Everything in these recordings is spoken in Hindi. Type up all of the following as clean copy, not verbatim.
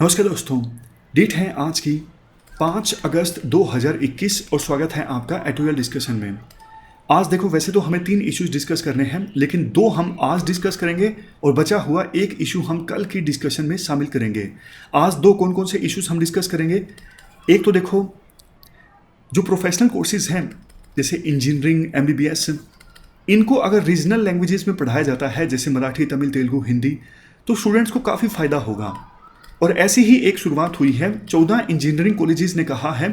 नमस्कार दोस्तों, डेट है आज की 5 अगस्त 2021 और स्वागत है आपका एटोरियल डिस्कशन में। आज देखो, वैसे तो हमें 3 इश्यूज डिस्कस करने हैं, लेकिन 2 हम आज डिस्कस करेंगे और बचा हुआ एक इशू हम कल की डिस्कशन में शामिल करेंगे। आज 2 कौन कौन से इश्यूज हम डिस्कस करेंगे? एक तो देखो, जो प्रोफेशनल कोर्सेज हैं जैसे इंजीनियरिंग, एमबीबीएस, इनको अगर रीजनल लैंग्वेजेस में पढ़ाया जाता है जैसे मराठी, तमिल, तेलुगु, हिंदी, तो स्टूडेंट्स को काफ़ी फ़ायदा होगा। और ऐसी ही एक शुरुआत हुई है। 14 इंजीनियरिंग कॉलेजेस ने कहा है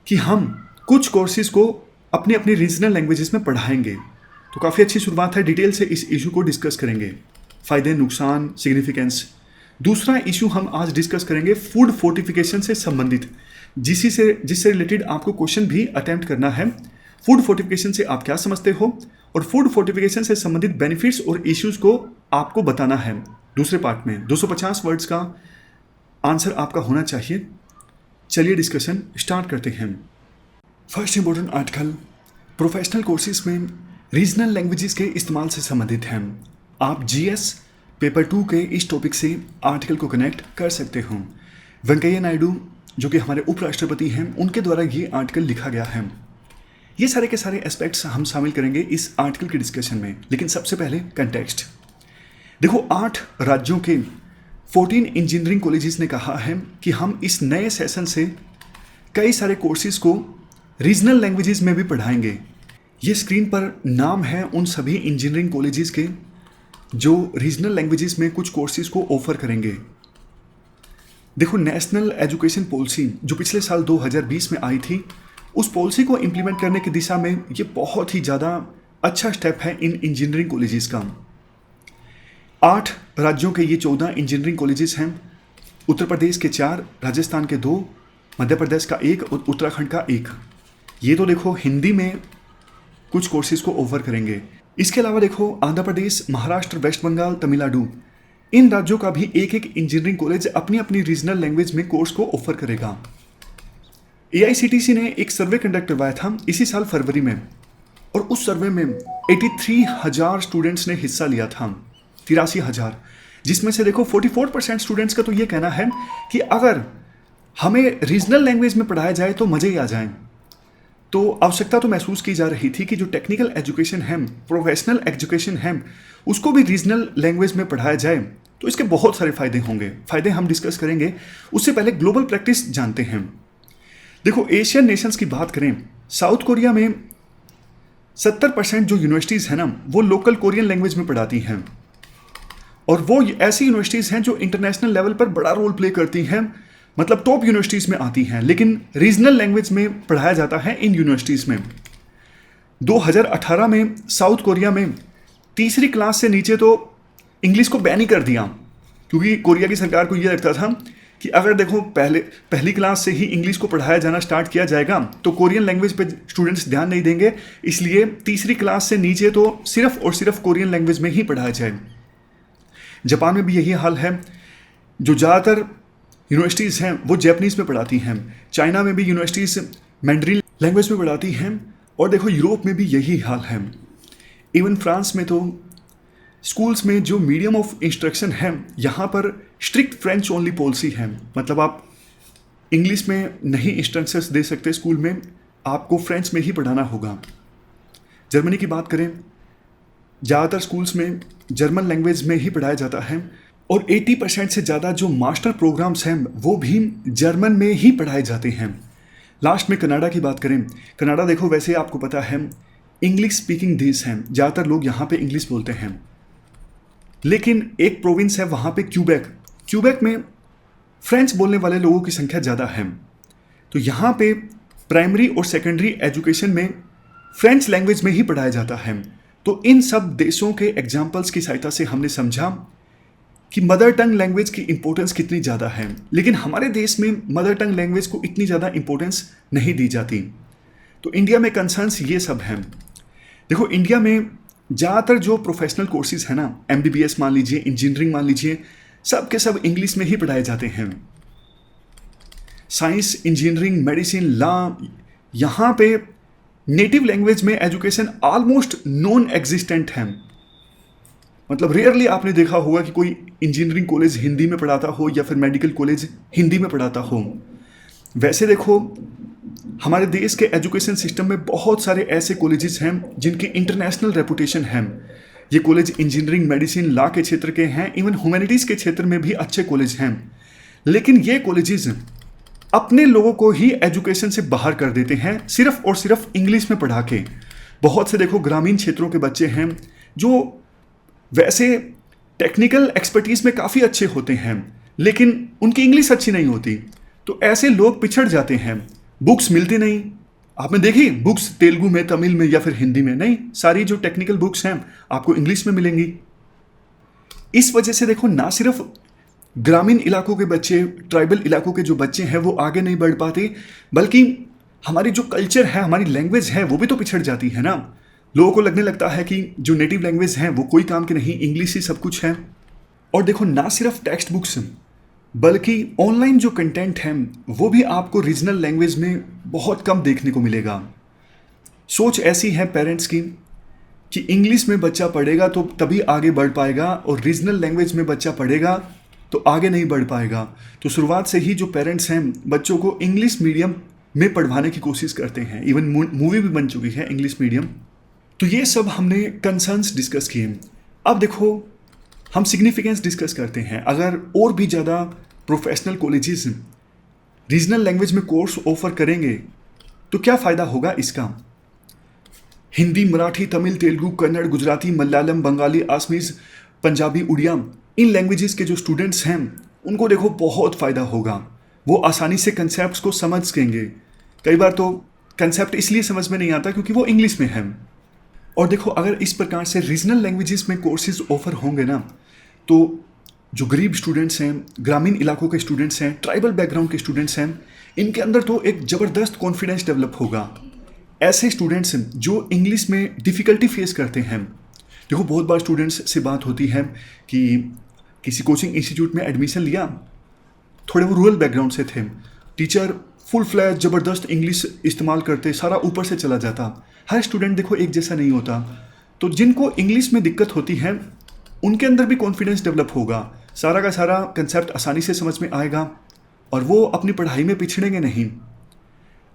कि हम कुछ कोर्सेज को अपनी अपनी रीजनल लैंग्वेजेस में पढ़ाएंगे। तो काफ़ी अच्छी शुरुआत है। डिटेल से इस इशू को डिस्कस करेंगे, फ़ायदे, नुकसान, सिग्निफिकेंस। दूसरा इशू हम आज डिस्कस करेंगे फूड फोर्टिफिकेशन से संबंधित, जिससे रिलेटेड आपको क्वेश्चन भी अटेम्प्ट करना है। फूड फोर्टिफिकेशन से आप क्या समझते हो और फूड फोर्टिफिकेशन से संबंधित बेनिफिट्स और इश्यूज को आपको बताना है। दूसरे पार्ट में 250 वर्ड्स का आंसर आपका होना चाहिए। चलिए डिस्कशन स्टार्ट करते हैं। First important article professional courses में रीजनल लैंग्वेजेस के इस्तेमाल से संबंधित है। आप जीएस पेपर 2 के इस टॉपिक से आर्टिकल को कनेक्ट कर सकते हो। वेंकैया नायडू जो कि हमारे उपराष्ट्रपति हैं, उनके द्वारा ये आर्टिकल लिखा गया है। ये सारे के सारे एस्पेक्ट्स हम शामिल करेंगे इस आर्टिकल के डिस्कशन में, लेकिन सबसे पहले कंटेक्स्ट देखो। 8 राज्यों के 14 इंजीनियरिंग कॉलेजेस ने कहा है कि हम इस नए सेशन से कई सारे कोर्सेज को रीजनल लैंग्वेजेस में भी पढ़ाएंगे। ये स्क्रीन पर नाम है उन सभी इंजीनियरिंग कॉलेजेस के जो रीजनल लैंग्वेजेस में कुछ कोर्सेज को ऑफर करेंगे। देखो, नेशनल एजुकेशन पॉलिसी जो पिछले साल 2020 में आई थी, उस पॉलिसी को इम्प्लीमेंट करने की दिशा में ये बहुत ही ज़्यादा अच्छा स्टेप है इन इंजीनियरिंग कॉलेजेस का। 8 राज्यों के ये 14 इंजीनियरिंग कॉलेजेस हैं। उत्तर प्रदेश के 4, राजस्थान के 2, मध्य प्रदेश का 1 और उत्तराखंड का 1। ये तो देखो हिंदी में कुछ कोर्सेज को ऑफर करेंगे। इसके अलावा देखो, आंध्र प्रदेश, महाराष्ट्र, वेस्ट बंगाल, तमिलनाडु, इन राज्यों का भी एक इंजीनियरिंग कॉलेज अपनी अपनी रीजनल लैंग्वेज में कोर्स को ऑफर करेगा। AICTC ने एक सर्वे कंडक्ट करवाया था इसी साल फरवरी में, और उस सर्वे में 83,000 स्टूडेंट्स ने हिस्सा लिया था। 83,000, जिसमें से देखो 44% स्टूडेंट्स का तो ये कहना है कि अगर हमें रीजनल लैंग्वेज में पढ़ाया जाए तो मज़े ही आ जाएं। तो आवश्यकता तो महसूस की जा रही थी कि जो टेक्निकल एजुकेशन है, प्रोफेशनल एजुकेशन है, उसको भी रीजनल लैंग्वेज में पढ़ाया जाए तो इसके बहुत सारे फ़ायदे होंगे। फ़ायदे हम डिस्कस करेंगे, उससे पहले ग्लोबल प्रैक्टिस जानते हैं। देखो, एशियन नेशंस की बात करें, साउथ कोरिया में 70% जो यूनिवर्सिटीज़ हैं ना, वो लोकल कोरियन लैंग्वेज में पढ़ाती हैं, और वो ऐसी यूनिवर्सिटीज़ हैं जो इंटरनेशनल लेवल पर बड़ा रोल प्ले करती हैं, मतलब टॉप यूनिवर्सिटीज़ में आती हैं, लेकिन रीजनल लैंग्वेज में पढ़ाया जाता है इन यूनिवर्सिटीज़ में। 2018 में साउथ कोरिया में तीसरी क्लास से नीचे तो इंग्लिश को बैन ही कर दिया, क्योंकि कोरिया की सरकार को ये लगता था कि अगर देखो पहली क्लास से ही इंग्लिश को पढ़ाया जाना स्टार्ट किया जाएगा तो कोरियन लैंग्वेज पे स्टूडेंट्स ध्यान नहीं देंगे, इसलिए तीसरी क्लास से नीचे तो सिर्फ और सिर्फ कोरियन लैंग्वेज में ही पढ़ाया जाए। जापान में भी यही हाल है। जो ज़्यादातर यूनिवर्सिटीज़ हैं वो जैपनीज़ में पढ़ाती हैं। चाइना में भी यूनिवर्सिटीज़ मैंड्रिन लैंग्वेज में पढ़ाती हैं, और देखो यूरोप में भी यही हाल है। इवन फ्रांस में तो स्कूल्स में जो मीडियम ऑफ इंस्ट्रक्शन है, यहाँ पर स्ट्रिक्ट फ्रेंच ओनली पॉलिसी है, मतलब आप इंग्लिश में नहीं इंस्ट्रक्शंस दे सकते स्कूल में, आपको फ्रेंच में ही पढ़ाना होगा। जर्मनी की बात करें, ज़्यादातर स्कूल्स में जर्मन लैंग्वेज में ही पढ़ाया जाता है, और 80% से ज़्यादा जो मास्टर प्रोग्राम्स हैं वो भी जर्मन में ही पढ़ाए जाते हैं। लास्ट में कनाडा की बात करें, कनाडा देखो, वैसे आपको पता है इंग्लिश स्पीकिंग देश हैं, ज़्यादातर लोग यहाँ पे इंग्लिश बोलते हैं, लेकिन एक प्रोविंस है वहाँ पे क्यूबेक में फ्रेंच बोलने वाले लोगों की संख्या ज़्यादा है। तो यहाँ पे प्राइमरी और सेकेंडरी एजुकेशन में फ्रेंच लैंग्वेज में ही पढ़ाया जाता है। तो इन सब देशों के एग्जाम्पल्स की सहायता से हमने समझा कि मदर टंग लैंग्वेज की इंपॉर्टेंस कितनी ज़्यादा है, लेकिन हमारे देश में मदर टंग लैंग्वेज को इतनी ज़्यादा इंपॉर्टेंस नहीं दी जाती। तो इंडिया में कंसर्न्स ये सब हैं। देखो, इंडिया में ज़्यादातर जो प्रोफेशनल कोर्सेज है ना, एमबीबीएस मान लीजिए, इंजीनियरिंग मान लीजिए, सब के सब इंग्लिश में ही पढ़ाए जाते हैं। साइंस, इंजीनियरिंग, मेडिसिन, लॉ, यहाँ पे नेटिव लैंग्वेज में एजुकेशन ऑलमोस्ट नॉन एग्जिस्टेंट है। मतलब रेयरली आपने देखा होगा कि कोई इंजीनियरिंग कॉलेज हिंदी में पढ़ाता हो या फिर मेडिकल कॉलेज हिंदी में पढ़ाता हो। वैसे देखो, हमारे देश के एजुकेशन सिस्टम में बहुत सारे ऐसे कॉलेजेस हैं जिनकी इंटरनेशनल रेपुटेशन है। ये कॉलेज इंजीनियरिंग, मेडिसिन, लॉ के क्षेत्र के हैं, इवन ह्यूमैनिटीज़ के क्षेत्र में भी अच्छे कॉलेज हैं। लेकिन ये कॉलेजेस अपने लोगों को ही एजुकेशन से बाहर कर देते हैं, सिर्फ और सिर्फ इंग्लिश में पढ़ा के। बहुत से देखो ग्रामीण क्षेत्रों के बच्चे हैं जो वैसे टेक्निकल एक्सपर्टीज़ में काफ़ी अच्छे होते हैं, लेकिन उनकी इंग्लिश अच्छी नहीं होती, तो ऐसे लोग पिछड़ जाते हैं। बुक्स मिलती नहीं, आपने देखी बुक्स तेलुगु में, तमिल में या फिर हिंदी में नहीं, सारी जो टेक्निकल बुक्स हैं आपको इंग्लिश में मिलेंगी। इस वजह से देखो, ना सिर्फ ग्रामीण इलाकों के बच्चे, ट्राइबल इलाकों के जो बच्चे हैं वो आगे नहीं बढ़ पाते, बल्कि हमारी जो कल्चर है, हमारी लैंग्वेज है, वो भी तो पिछड़ जाती है ना। लोगों को लगने लगता है कि जो नेटिव लैंग्वेज है वो कोई काम की नहीं, इंग्लिश ही सब कुछ है। और देखो, ना सिर्फ टेक्स्ट बुक्स बल्कि ऑनलाइन जो कंटेंट है वो भी आपको रीजनल लैंग्वेज में बहुत कम देखने को मिलेगा। सोच ऐसी है पेरेंट्स की कि इंग्लिश में बच्चा पढ़ेगा तो तभी आगे बढ़ पाएगा, और रीजनल लैंग्वेज में बच्चा पढ़ेगा तो आगे नहीं बढ़ पाएगा। तो शुरुआत से ही जो पेरेंट्स हैं बच्चों को इंग्लिश मीडियम में पढ़वाने की कोशिश करते हैं, इवन मूवी भी बन चुकी है इंग्लिश मीडियम। तो ये सब हमने कंसर्न्स डिस्कस किए। अब देखो, हम सिग्निफिकेंस डिस्कस करते हैं। अगर और भी ज़्यादा प्रोफेशनल कॉलेजेस रीजनल लैंग्वेज में कोर्स ऑफर करेंगे तो क्या फ़ायदा होगा इसका। हिंदी, मराठी, तमिल, तेलुगु, कन्नड़, गुजराती, मलयालम, बंगाली, आसमीज, पंजाबी, उड़िया, इन लैंग्वेजेस के जो स्टूडेंट्स हैं उनको देखो बहुत फ़ायदा होगा। वो आसानी से कंसेप्ट्स को समझ सकेंगे। कई बार तो कंसेप्ट इसलिए समझ में नहीं आता क्योंकि वो इंग्लिश में है। और देखो, अगर इस प्रकार से रीजनल लैंग्वेजेस में कोर्सेज ऑफर होंगे ना, तो जो गरीब स्टूडेंट्स हैं, ग्रामीण इलाकों के स्टूडेंट्स हैं, ट्राइबल बैकग्राउंड के स्टूडेंट्स हैं, इनके अंदर तो एक ज़बरदस्त कॉन्फिडेंस डेवलप होगा। ऐसे स्टूडेंट्स जो इंग्लिश में डिफ़िकल्टी फेस करते हैं, देखो बहुत बार स्टूडेंट्स से बात होती है कि किसी कोचिंग इंस्टीट्यूट में एडमिशन लिया, थोड़े वो रूरल बैकग्राउंड से थे, टीचर फुल फ्लैश ज़बरदस्त इंग्लिश इस्तेमाल करते, सारा ऊपर से चला जाता। हर स्टूडेंट देखो एक जैसा नहीं होता, तो जिनको इंग्लिश में दिक्कत होती है उनके अंदर भी कॉन्फिडेंस डेवलप होगा, सारा का सारा कंसेप्ट आसानी से समझ में आएगा और वो अपनी पढ़ाई में पिछड़ेंगे नहीं।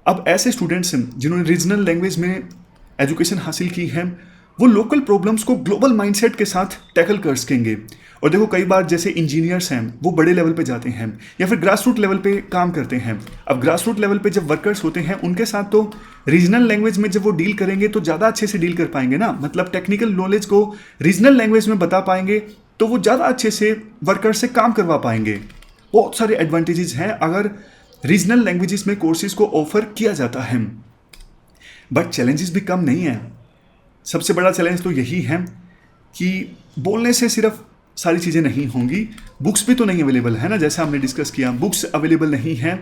अब ऐसे स्टूडेंट्स जिन्होंने रीजनल लैंग्वेज में एजुकेशन हासिल की है, वो लोकल प्रॉब्लम्स को ग्लोबल माइंडसेट के साथ टैकल कर सकेंगे। और देखो, कई बार जैसे इंजीनियर्स हैं वो बड़े लेवल पे जाते हैं या फिर ग्रास रूट लेवल पे काम करते हैं। अब ग्रास रूट लेवल पे जब वर्कर्स होते हैं उनके साथ तो रीजनल लैंग्वेज में जब वो डील करेंगे तो ज़्यादा अच्छे से डील कर पाएंगे ना, मतलब टेक्निकल नॉलेज को रीजनल लैंग्वेज में बता पाएंगे तो वो ज़्यादा अच्छे से वर्कर्स से काम करवा पाएंगे। बहुत सारे एडवांटेजेस हैं अगर रीजनल लैंग्वेजेस में कोर्सेज को ऑफर किया जाता है। बट चैलेंजेस भी कम नहीं है। सबसे बड़ा चैलेंज तो यही है कि बोलने से सिर्फ सारी चीज़ें नहीं होंगी, बुक्स भी तो नहीं अवेलेबल है ना, जैसा हमने डिस्कस किया, बुक्स अवेलेबल नहीं हैं।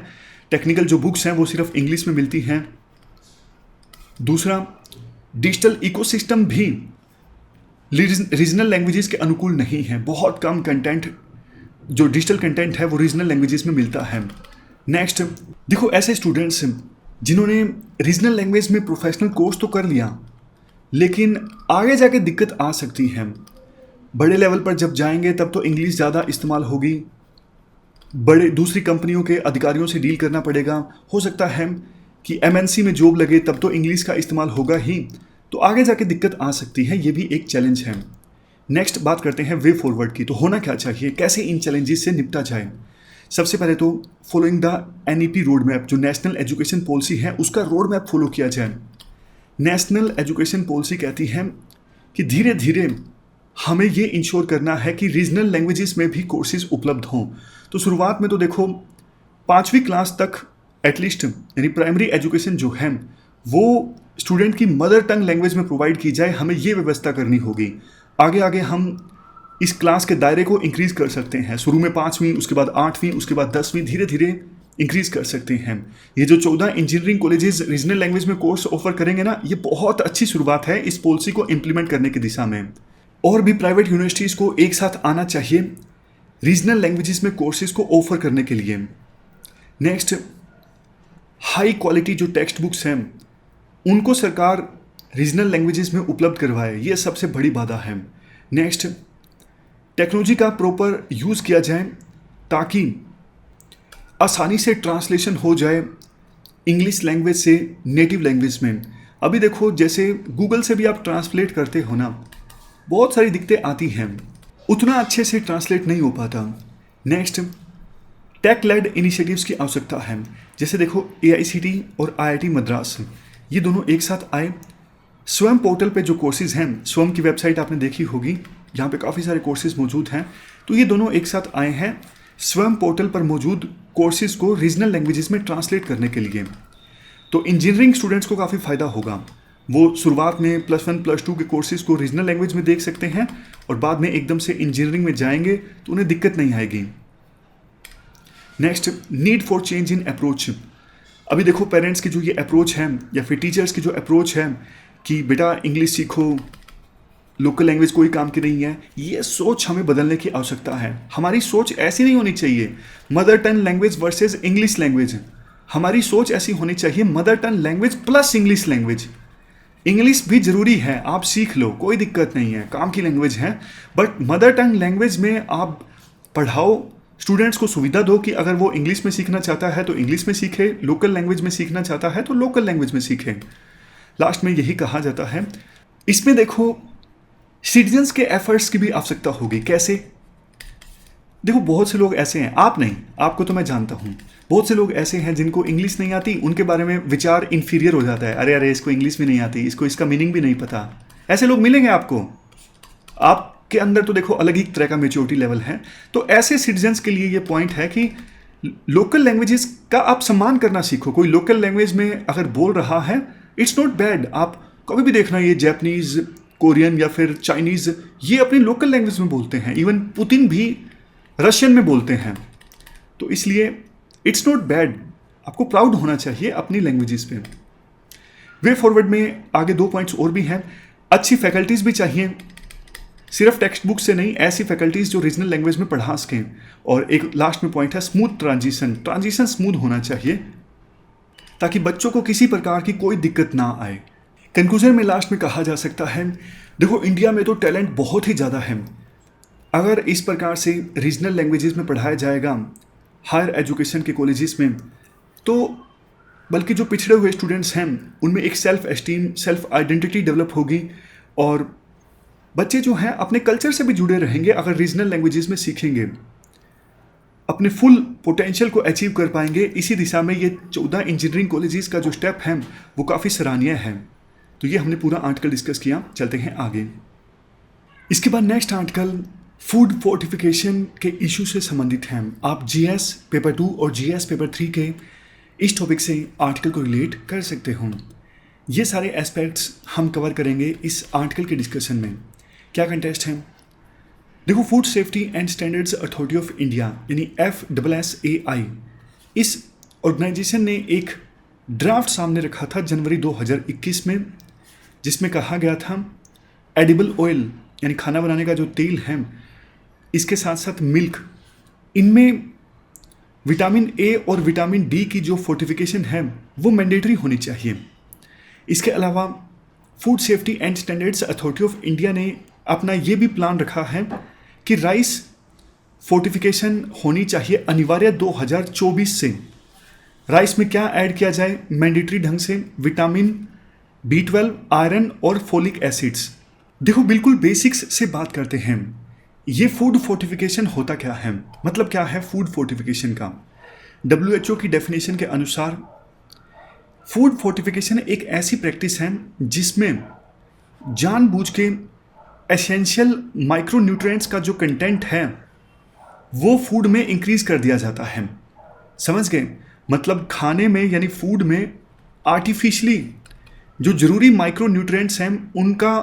टेक्निकल जो बुक्स हैं वो सिर्फ इंग्लिश में मिलती हैं। दूसरा, डिजिटल इकोसिस्टम भी रीजनल लैंग्वेजेस के अनुकूल नहीं है। बहुत कम कंटेंट जो डिजिटल कंटेंट है वो रीजनल लैंग्वेजेस में मिलता है। नेक्स्ट, देखो ऐसे स्टूडेंट्स जिन्होंने रीजनल लैंग्वेज में प्रोफेशनल कोर्स तो कर लिया, लेकिन आगे जाके दिक्कत आ सकती है। बड़े लेवल पर जब जाएंगे तब तो इंग्लिश ज़्यादा इस्तेमाल होगी, बड़े दूसरी कंपनियों के अधिकारियों से डील करना पड़ेगा। हो सकता है कि एमएनसी में जॉब लगे तब तो इंग्लिश का इस्तेमाल होगा ही, तो आगे जाके दिक्कत आ सकती है। ये भी एक चैलेंज है। नेक्स्ट बात करते हैं वे फॉरवर्ड की। तो होना क्या चाहिए, कैसे इन चैलेंजेस से निपटा जाए। सबसे पहले तो following the NEP road map, जो नेशनल एजुकेशन पॉलिसी है उसका रोड मैप फॉलो किया जाए। नेशनल एजुकेशन पॉलिसी कहती है कि धीरे धीरे हमें ये इंश्योर करना है कि रीजनल लैंग्वेजेस में भी कोर्सेज उपलब्ध हों। तो शुरुआत में तो देखो 5वीं क्लास तक एटलीस्ट, यानी प्राइमरी एजुकेशन जो है वो स्टूडेंट की मदर टंग लैंग्वेज में प्रोवाइड की जाए, हमें ये व्यवस्था करनी होगी। आगे आगे हम इस क्लास के दायरे को इंक्रीज़ कर सकते हैं। शुरू में 5वीं, उसके बाद 8वीं, उसके बाद 10वीं, धीरे धीरे इंक्रीज़ कर सकते हैं। ये जो 14 इंजीनियरिंग कॉलेजेस रीजनल लैंग्वेज में कोर्स ऑफर करेंगे ना, ये बहुत अच्छी शुरुआत है इस पॉलिसी को इम्प्लीमेंट करने की दिशा में। और भी प्राइवेट यूनिवर्सिटीज़ को एक साथ आना चाहिए रीजनल लैंग्वेजेस में कोर्सेज को ऑफर करने के लिए। नेक्स्ट, हाई क्वालिटी जो टेक्स्ट बुक्स हैं उनको सरकार रीजनल लैंग्वेजेस में उपलब्ध करवाए, ये सबसे बड़ी बाधा है। नेक्स्ट, टेक्नोलॉजी का प्रॉपर यूज़ किया जाए ताकि आसानी से ट्रांसलेशन हो जाए इंग्लिश लैंग्वेज से नेटिव लैंग्वेज में। अभी देखो जैसे गूगल से भी आप ट्रांसलेट करते हो ना, बहुत सारी दिक्कतें आती हैं, उतना अच्छे से ट्रांसलेट नहीं हो पाता। नेक्स्ट, टेक लेड इनिशिएटिव्स की आवश्यकता है। जैसे देखो AICTE और IIT मद्रास ये दोनों एक साथ आए। स्वयं पोर्टल पे जो कोर्सेज हैं, स्वयं की वेबसाइट आपने देखी होगी, यहाँ पे काफ़ी सारे कोर्सेज मौजूद हैं। तो ये दोनों एक साथ आए हैं स्वयं पोर्टल पर मौजूद कोर्सेज को रीजनल लैंग्वेजेस में ट्रांसलेट करने के लिए। तो इंजीनियरिंग स्टूडेंट्स को काफ़ी फ़ायदा होगा। वो शुरुआत में +1 +2 के कोर्सेज को रीजनल लैंग्वेज में देख सकते हैं और बाद में एकदम से इंजीनियरिंग में जाएंगे तो उन्हें दिक्कत नहीं आएगी। Next, need for change in approach. अभी देखो पेरेंट्स की जो ये अप्रोच है या फिर टीचर्स की जो अप्रोच है कि बेटा इंग्लिश सीखो, लोकल लैंग्वेज कोई काम की नहीं है, ये सोच हमें बदलने की आवश्यकता है। हमारी सोच ऐसी नहीं होनी चाहिए mother tongue language versus English language. हमारी सोच ऐसी होनी चाहिए mother tongue language plus English language. English भी ज़रूरी है, आप सीख लो, कोई दिक्कत नहीं है, काम की लैंग्वेज है, बट मदर टंग लैंग्वेज में आप पढ़ाओ, स्टूडेंट्स को सुविधा दो कि अगर वो इंग्लिश में सीखना चाहता है तो इंग्लिश में सीखे, लोकल लैंग्वेज में सीखना चाहता है तो लोकल लैंग्वेज में सीखे। लास्ट में यही कहा जाता है। इसमें देखो सिटीजन्स के एफर्ट्स की भी आवश्यकता होगी। कैसे? देखो बहुत से लोग ऐसे हैं, आप नहीं, आपको तो मैं जानता हूँ, बहुत से लोग ऐसे हैं जिनको इंग्लिश नहीं आती, उनके बारे में विचार इन्फीरियर हो जाता है। अरे अरे इसको इंग्लिश भी नहीं आती, इसको इसका मीनिंग भी नहीं पता। ऐसे लोग मिलेंगे आपको, आपके अंदर तो देखो अलग ही तरह का मेच्योरिटी लेवल है। तो ऐसे सिटीजन्स के लिए ये पॉइंट है कि लोकल लैंग्वेजेस का आप सम्मान करना सीखो। कोई लोकल लैंग्वेज में अगर बोल रहा है, इट्स नॉट बैड। आप कभी भी देखना, ये जैपनीज, कोरियन या फिर चाइनीज़, ये अपनी लोकल लैंग्वेज में बोलते हैं। इवन पुतिन भी रशियन में बोलते हैं। तो इसलिए इट्स नॉट बैड, आपको प्राउड होना चाहिए अपनी लैंग्वेजेस पे। वे फॉरवर्ड में आगे 2 पॉइंट्स और भी हैं। अच्छी फैकल्टीज़ भी चाहिए, सिर्फ टेक्स्ट बुक से नहीं, ऐसी फैकल्टीज़ जो रीजनल लैंग्वेज में पढ़ा सकें। और एक लास्ट में पॉइंट है स्मूथ ट्रांजिशन स्मूथ होना चाहिए ताकि बच्चों को किसी प्रकार की कोई दिक्कत ना आए। कंक्लूजन में लास्ट में कहा जा सकता है, देखो इंडिया में तो टैलेंट बहुत ही ज़्यादा है। अगर इस प्रकार से रीजनल लैंग्वेजेस में पढ़ाया जाएगा हायर एजुकेशन के कॉलेजेस में, तो बल्कि जो पिछड़े हुए स्टूडेंट्स हैं उनमें एक self esteem, self identity develop होगी और बच्चे जो हैं अपने कल्चर से भी जुड़े रहेंगे। अगर रीजनल लैंग्वेजेस में सीखेंगे, अपने फुल पोटेंशियल को अचीव कर पाएंगे। इसी दिशा में ये 14 इंजीनियरिंग कॉलेजेस का जो स्टेप है वो काफ़ी सराहनीय है। तो ये हमने पूरा आर्टिकल डिस्कस किया, चलते हैं आगे। इसके बाद नेक्स्ट आर्टिकल फूड फोर्टिफिकेशन के इशू से संबंधित है। आप GS पेपर 2 और GS पेपर 3 के इस टॉपिक से आर्टिकल को रिलेट कर सकते हो। ये सारे एस्पेक्ट्स हम कवर करेंगे इस आर्टिकल के डिस्कशन में। क्या कंटेस्ट है? देखो, food safety and standards authority of India यानी FSSAI, इस ऑर्गेनाइजेशन ने एक ड्राफ्ट सामने रखा था जनवरी 2021 में, जिसमें कहा गया था एडिबल ऑयल यानी खाना बनाने का जो तेल है, इसके साथ साथ मिल्क, इनमें विटामिन A और विटामिन D की जो फोर्टिफिकेशन है वो मैंडेटरी होनी चाहिए। इसके अलावा food safety and standards authority of India ने अपना ये भी प्लान रखा है कि राइस फोर्टिफिकेशन होनी चाहिए अनिवार्य 2024 से। राइस में क्या ऐड किया जाए मैंडेटरी ढंग से? विटामिन B12, आयरन और फोलिक एसिड्स। देखो बिल्कुल बेसिक्स से बात करते हैं। ये फूड फोर्टिफिकेशन होता क्या है, मतलब क्या है फूड फोर्टिफिकेशन का? WHO की डेफिनेशन के अनुसार फूड फोर्टिफिकेशन एक ऐसी प्रैक्टिस है जिसमें जानबूझ के एसेंशियल माइक्रोन्यूट्रिएंट्स का जो कंटेंट है वो फूड में इंक्रीज कर दिया जाता है। समझ गए? मतलब खाने में यानी फूड में आर्टिफिशियली जो ज़रूरी माइक्रोन्यूट्रिएंट्स हैं उनका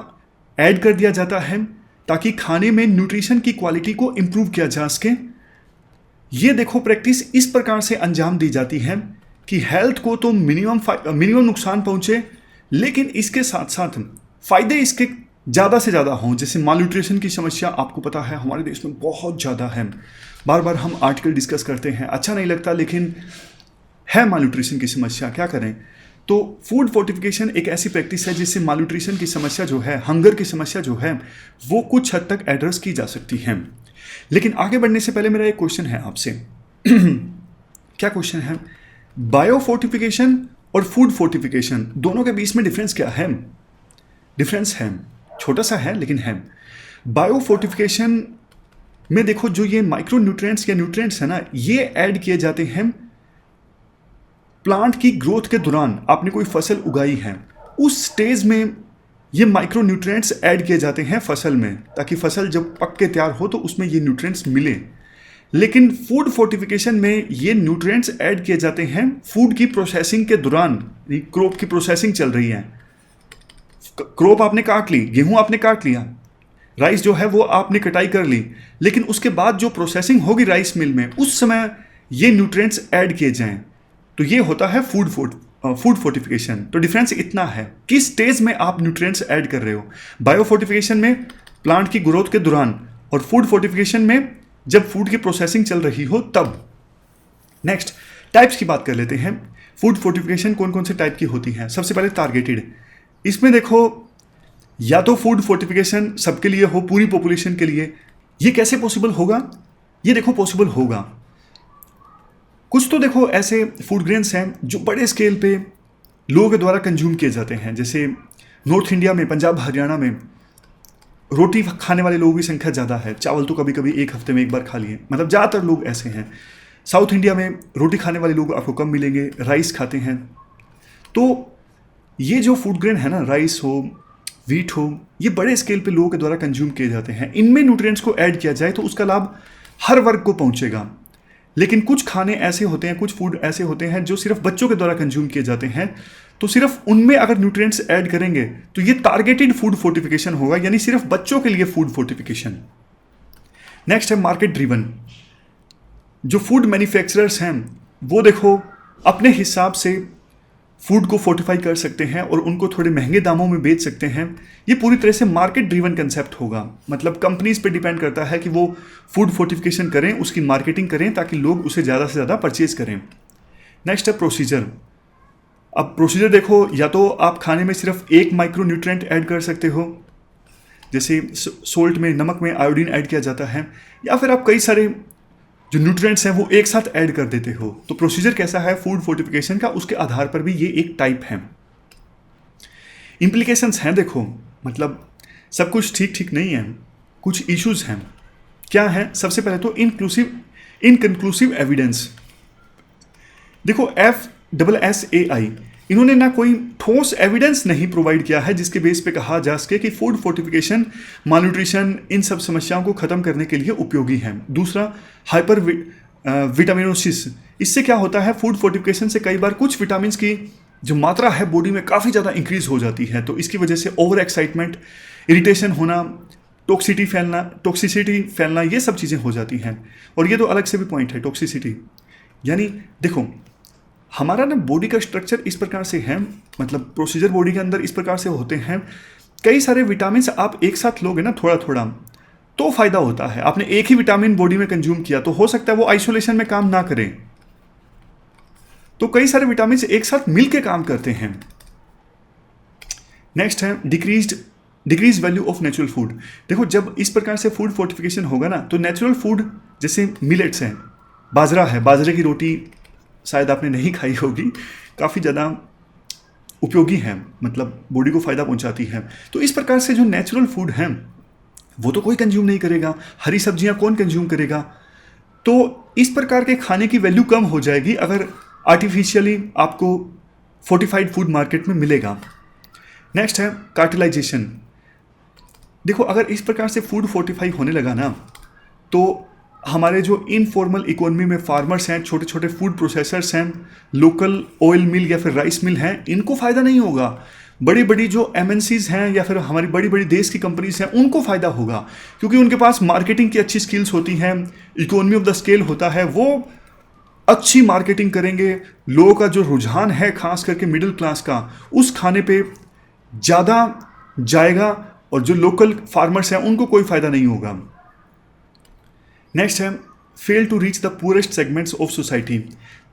ऐड कर दिया जाता है ताकि खाने में न्यूट्रिशन की क्वालिटी को इम्प्रूव किया जा सके। ये देखो प्रैक्टिस इस प्रकार से अंजाम दी जाती है कि हेल्थ को तो मिनिमम नुकसान पहुंचे, लेकिन इसके साथ साथ फायदे इसके ज़्यादा से ज़्यादा हों। जैसे मालन्यूट्रिशन की समस्या आपको पता है हमारे देश में बहुत ज़्यादा है, बार बार हम आर्टिकल डिस्कस करते हैं, अच्छा नहीं लगता लेकिन है मालन्यूट्रिशन की समस्या, क्या करें? तो फूड फोर्टिफिकेशन एक ऐसी प्रैक्टिस है जिससे मालन्यूट्रिशन की समस्या जो है, हंगर की समस्या जो है, वो कुछ हद तक एड्रेस की जा सकती है। लेकिन आगे बढ़ने से पहले मेरा एक क्वेश्चन है आपसे। क्या क्वेश्चन है? बायो फोर्टिफिकेशन और फूड फोर्टिफिकेशन दोनों के बीच में डिफरेंस क्या है? डिफरेंस है, छोटा सा है लेकिन है। बायो फोर्टिफिकेशन में देखो, जो ये माइक्रो न्यूट्रिएंट्स या न्यूट्रिएंट्स है ना, ये ऐड किए जाते हैं प्लांट की ग्रोथ के दौरान। आपने कोई फसल उगाई है, उस स्टेज में ये माइक्रो न्यूट्रिएंट्स ऐड किए जाते हैं फसल में, ताकि फसल जब पक के तैयार हो तो उसमें ये न्यूट्रिएंट्स मिले। लेकिन फूड फोर्टिफिकेशन में ये न्यूट्रिएंट्स ऐड किए जाते हैं फूड की प्रोसेसिंग के दौरान। क्रॉप की प्रोसेसिंग चल रही है, क्रॉप आपने काट ली, गेहूं आपने काट लिया, राइस जो है वो आपने कटाई कर ली, लेकिन उसके बाद जो प्रोसेसिंग होगी राइस मिल में, उस समय ये न्यूट्रिएंट्स ऐड किए जाएं, तो ये होता है फूड फोर्टिफिकेशन। तो डिफरेंस इतना है, किस स्टेज में आप न्यूट्रिएंट्स ऐड कर रहे हो। बायो फोर्टिफिकेशन में प्लांट की ग्रोथ के दौरान, और फूड फोर्टिफिकेशन में जब फूड की प्रोसेसिंग चल रही हो तब। नेक्स्ट, टाइप्स की बात कर लेते हैं। फूड फोर्टिफिकेशन कौन कौन से टाइप की होती हैं? सबसे पहले टारगेटेड। इसमें देखो, या तो फूड फोर्टिफिकेशन सबके लिए हो, पूरी पॉपुलेशन के लिए। ये कैसे पॉसिबल होगा? ये देखो पॉसिबल होगा। कुछ तो देखो ऐसे फूड ग्रेन्स हैं जो बड़े स्केल पे लोगों के द्वारा कंज्यूम किए जाते हैं। जैसे नॉर्थ इंडिया में, पंजाब हरियाणा में रोटी खाने वाले लोगों की संख्या ज़्यादा है। चावल तो कभी कभी एक हफ्ते में एक बार खा लिए, मतलब ज़्यादातर लोग ऐसे हैं। साउथ इंडिया में रोटी खाने वाले लोग आपको कम मिलेंगे, राइस खाते हैं। तो ये जो फूड ग्रेन है ना, राइस हो, व्हीट हो, ये बड़े स्केल पे लोगों के द्वारा कंज्यूम किए जाते हैं। इनमें न्यूट्रिएंट्स को ऐड किया जाए तो उसका लाभ हर वर्ग को पहुंचेगा। लेकिन कुछ खाने ऐसे होते हैं, कुछ फूड ऐसे होते हैं जो सिर्फ बच्चों के द्वारा कंज्यूम किए जाते हैं, तो सिर्फ उनमें अगर न्यूट्रिएंट्स ऐड करेंगे तो ये टारगेटेड फूड फोर्टिफिकेशन होगा, यानी सिर्फ बच्चों के लिए फूड फोर्टिफिकेशन। नेक्स्ट है मार्केट ड्रिवन। जो फूड मैन्युफैक्चरर्स हैं वो देखो अपने हिसाब से फूड को फोर्टिफाई कर सकते हैं और उनको थोड़े महंगे दामों में बेच सकते हैं। ये पूरी तरह से मार्केट ड्रिवन कंसेप्ट होगा, मतलब कंपनीज पे डिपेंड करता है कि वो फूड फोर्टिफिकेशन करें, उसकी मार्केटिंग करें ताकि लोग उसे ज़्यादा से ज़्यादा परचेज करें। नेक्स्ट है प्रोसीजर। अब प्रोसीजर देखो, या तो आप खाने में सिर्फ एक माइक्रो न्यूट्रिएंट ऐड कर सकते हो, जैसे सोल्ट में, नमक में आयोडीन ऐड किया जाता है, या फिर आप कई सारे जो न्यूट्रिएंट्स हैं वो एक साथ ऐड कर देते हो। तो प्रोसीजर कैसा है फूड फोर्टिफिकेशन का, उसके आधार पर भी ये एक टाइप है। इम्प्लीकेशंस हैं देखो, मतलब सब कुछ ठीक ठीक नहीं है, कुछ इश्यूज हैं। क्या है? सबसे पहले तो इनकंक्लूसिव एविडेंस। देखो FSSAI, इन्होंने ना कोई ठोस एविडेंस नहीं प्रोवाइड किया है जिसके बेस पे कहा जा सके कि फूड फोर्टिफिकेशन, मालन्यूट्रिशन, इन सब समस्याओं को खत्म करने के लिए उपयोगी है। दूसरा, हाइपर विटामिनोसिस। इससे क्या होता है, फूड फोर्टिफिकेशन से कई बार कुछ विटामिन की जो मात्रा है बॉडी में काफ़ी ज़्यादा इंक्रीज हो जाती है, तो इसकी वजह से ओवर एक्साइटमेंट, इरिटेशन होना, टॉक्सिसिटी फैलना, ये सब चीज़ें हो जाती हैं। और ये तो अलग से भी पॉइंट है, टॉक्सिसिटी। यानी देखो, हमारा ना बॉडी का स्ट्रक्चर इस प्रकार से है, मतलब प्रोसीजर बॉडी के अंदर इस प्रकार से होते हैं। कई सारे विटामिन आप एक साथ लोगे ना थोड़ा थोड़ा, तो फायदा होता है। आपने एक ही विटामिन बॉडी में कंज्यूम किया तो हो सकता है वो आइसोलेशन में काम ना करें, तो कई सारे विटामिन एक साथ मिलके काम करते हैं। नेक्स्ट है decrease value of natural food. देखो, जब इस प्रकार से फूड फोर्टिफिकेशन होगा ना, तो नेचुरल फूड जैसे मिलेट्स हैं, बाजरा है, बाजरे की रोटी शायद आपने नहीं खाई होगी, काफ़ी ज़्यादा उपयोगी है, मतलब बॉडी को फ़ायदा पहुंचाती है। तो इस प्रकार से जो नेचुरल फूड हैं वो तो कोई कंज्यूम नहीं करेगा, हरी सब्जियां कौन कंज्यूम करेगा। तो इस प्रकार के खाने की वैल्यू कम हो जाएगी अगर आर्टिफिशियली आपको फोर्टिफाइड फूड मार्केट में मिलेगा। नेक्स्ट है कार्टिलाइजेशन। देखो, अगर इस प्रकार से फूड फोर्टिफाई होने लगा ना, तो हमारे जो इनफॉर्मल इकोनॉमी में फार्मर्स हैं, छोटे छोटे फूड प्रोसेसर्स हैं, लोकल ऑयल मिल या फिर राइस मिल हैं, इनको फ़ायदा नहीं होगा। बड़ी बड़ी जो MNCs हैं या फिर हमारी बड़ी बड़ी देश की कंपनीज हैं, उनको फ़ायदा होगा, क्योंकि उनके पास मार्केटिंग की अच्छी स्किल्स होती हैं, इकोनॉमी ऑफ द स्केल होता है, वो अच्छी मार्केटिंग करेंगे। लोगों का जो रुझान है खास करके मिडिल क्लास का, उस खाने पे ज़्यादा जाएगा, और जो लोकल फार्मर्स हैं उनको कोई फ़ायदा नहीं होगा। नेक्स्ट है fail to reach the poorest segments of society.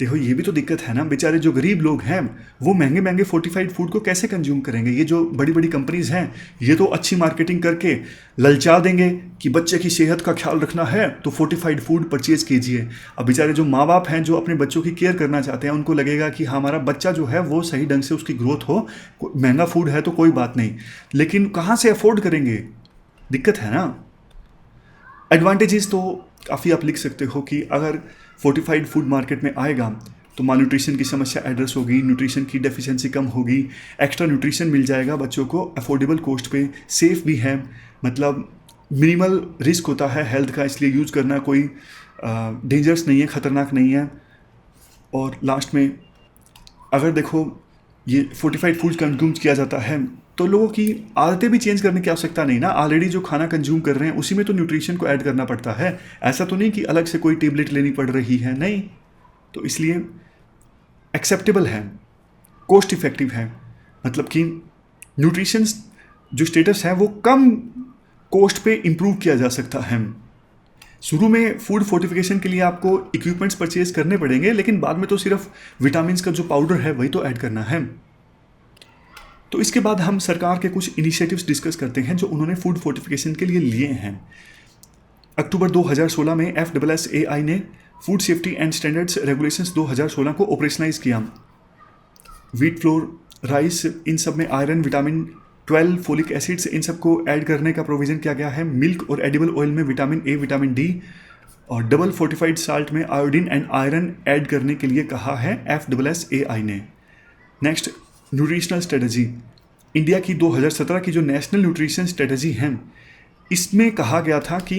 देखो ये भी तो दिक्कत है ना, बेचारे जो गरीब लोग हैं वो महंगे महंगे फोर्टिफाइड फूड को कैसे कंज्यूम करेंगे। ये जो बड़ी बड़ी कंपनीज हैं ये तो अच्छी मार्केटिंग करके ललचा देंगे कि बच्चे की सेहत का ख्याल रखना है तो फोर्टिफाइड फूड परचेज कीजिए। अब बेचारे जो माँ बाप हैं जो अपने बच्चों की केयर करना चाहते हैं उनको लगेगा कि हमारा बच्चा जो है वो सही ढंग से उसकी ग्रोथ हो, महंगा फूड है तो कोई बात नहीं, लेकिन कहाँ से अफोर्ड करेंगे, दिक्कत है ना। एडवांटेजेस तो काफ़ी आप लिख सकते हो कि अगर फोर्टिफाइड फूड मार्केट में आएगा तो मालन्यूट्रिशन की समस्या एड्रेस होगी, न्यूट्रिशन की डेफिशिएंसी कम होगी, एक्स्ट्रा न्यूट्रिशन मिल जाएगा बच्चों को अफोर्डेबल कॉस्ट पे, सेफ भी है, मतलब मिनिमल रिस्क होता है हेल्थ का, इसलिए यूज़ करना कोई डेंजरस नहीं है, ख़तरनाक नहीं है। और लास्ट में अगर देखो ये फोर्टिफाइड फूड कंज्यूम किया जाता है तो लोगों की आदतें भी चेंज करने की आवश्यकता नहीं ना, ऑलरेडी जो खाना कंज्यूम कर रहे हैं उसी में तो न्यूट्रिशन को ऐड करना पड़ता है, ऐसा तो नहीं कि अलग से कोई टेबलेट लेनी पड़ रही है, नहीं। तो इसलिए एक्सेप्टेबल है, कॉस्ट इफेक्टिव है, मतलब कि न्यूट्रिशन जो स्टेटस है वो कम कॉस्ट पे इम्प्रूव किया जा सकता है। शुरू में फूड फोर्टिफिकेशन के लिए आपको इक्विपमेंट्स परचेज करने पड़ेंगे, लेकिन बाद में तो सिर्फ विटामिन का जो पाउडर है वही तो ऐड करना है। तो इसके बाद हम सरकार के कुछ इनिशिएटिव्स डिस्कस करते हैं जो उन्होंने फूड फोर्टिफिकेशन के लिए लिए हैं। अक्टूबर 2016 में FSSAI ने food safety and standards regulations 2016 को ऑपरेशनलाइज किया। व्हीट फ्लोर, राइस, इन सब में आयरन, विटामिन 12, फोलिक एसिड्स, इन सबको ऐड करने का प्रोविजन किया गया है। मिल्क और एडिबल ऑयल में विटामिन A, विटामिन D और डबल फोर्टिफाइड साल्ट में आयोडीन एंड आयरन ऐड करने के लिए कहा है FSSAI ने। नेक्स्ट, न्यूट्रिशनल स्ट्रेटजी, इंडिया की 2017 की जो नेशनल न्यूट्रिशन स्ट्रेटजी है इसमें कहा गया था कि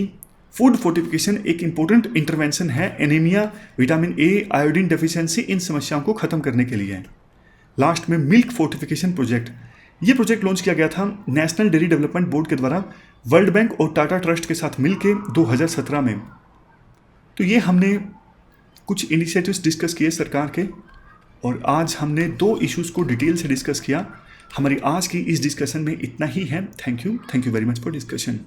फूड फोर्टिफिकेशन एक इम्पोर्टेंट इंटरवेंशन है anaemia, vitamin A, iodine deficiency, इन समस्याओं को ख़त्म करने के लिए। लास्ट में मिल्क फोर्टिफिकेशन प्रोजेक्ट, ये प्रोजेक्ट लॉन्च किया गया था नेशनल डेयरी डेवलपमेंट बोर्ड के द्वारा वर्ल्ड बैंक और टाटा ट्रस्ट के साथ मिलके 2017 में। तो ये हमने कुछ इनिशिएटिव्स डिस्कस किए सरकार के, और आज हमने 2 इश्यूज़ को डिटेल से डिस्कस किया। हमारी आज की इस डिस्कशन में इतना ही है। Thank you very much for discussion.